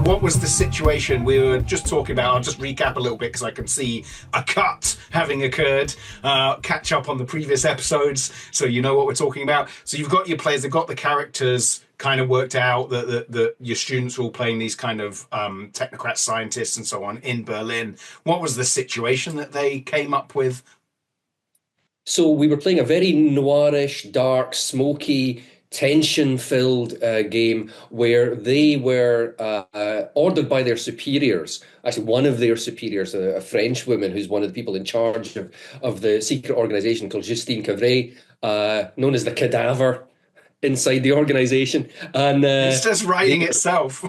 what was the situation we were just talking about? I'll just recap a little bit because I can see a cut having occurred. Catch up on the previous episodes so you know what we're talking about. So you've got your players, they've got the characters kind of worked out, that your students are all playing these kind of technocrat scientists and so on in Berlin. What was the situation that they came up with? So we were playing a very noirish, dark, smoky, tension-filled game where they were ordered by their superiors. Actually, one of their superiors, a French woman who's one of the people in charge of the secret organization called Justine Cavray, known as the Cadaver inside the organization. And It's just writing itself.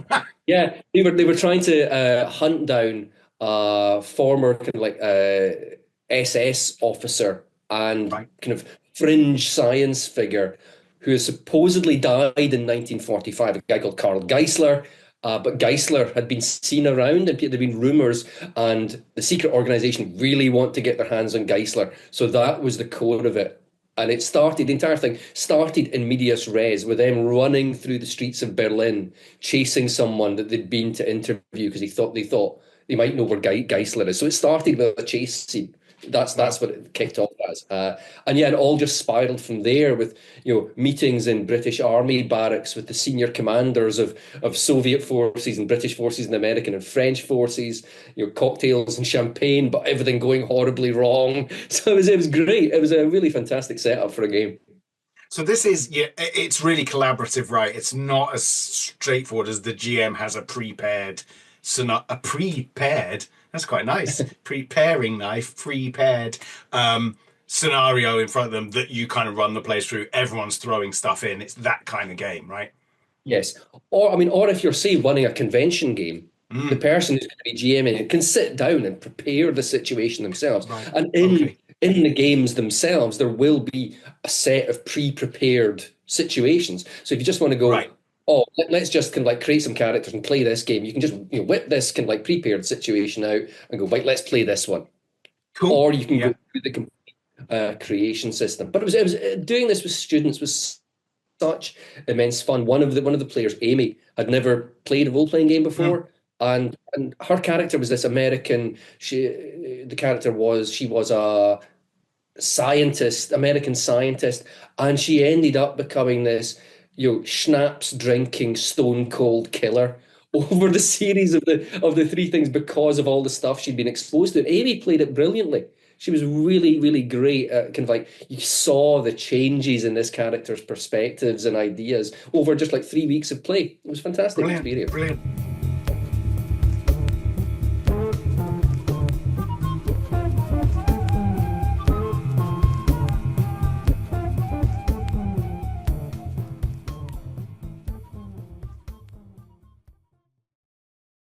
yeah, they were trying to hunt down a former kind of like SS officer and Right. kind of fringe science figure who supposedly died in 1945, a guy called Karl Geisler. But Geisler had been seen around, and there'd been rumors, and the secret organization really want to get their hands on Geisler. So that was the core of it. And the entire thing started in medias res with them running through the streets of Berlin, chasing someone that they'd been to interview because they thought they might know where Geisler is. So it started with a chase scene. That's what it kicked off as, and yeah, it all just spiraled from there with meetings in British Army barracks with the senior commanders of Soviet forces and British forces and American and French forces, cocktails and champagne, but everything going horribly wrong. So it was great. It was a really fantastic setup for a game. So this is, yeah, it's really collaborative, right? It's not as straightforward as the GM has a prepared, that's quite nice. Preparing knife, prepared scenario in front of them that you kind of run the players through. Everyone's throwing stuff in. It's that kind of game, right? Yes. Or if you're, say, running a convention game, the Mm, person who's going to be GMing it can sit down and prepare the situation themselves. right. And in Okay. in the games themselves, there will be a set of pre-prepared situations. So if you just want to go, Right. oh, let's just kind of like create some characters and play this game, you can just whip this kind of like prepared situation out and go, right, let's play this one. Cool. Or you can go Yeah. through the creation system. But it was doing this with students was such immense fun. One of the players, Amy, had never played a role playing game Mm, before, and her character was this American. She was a scientist, American scientist, and she ended up becoming this, schnapps drinking, stone cold killer over the series of the three things because of all the stuff she'd been exposed to. And Amy played it brilliantly. She was really, really great at kind of like you saw the changes in this character's perspectives and ideas over just like 3 weeks of play. It was a fantastic brilliant. experience. Brilliant.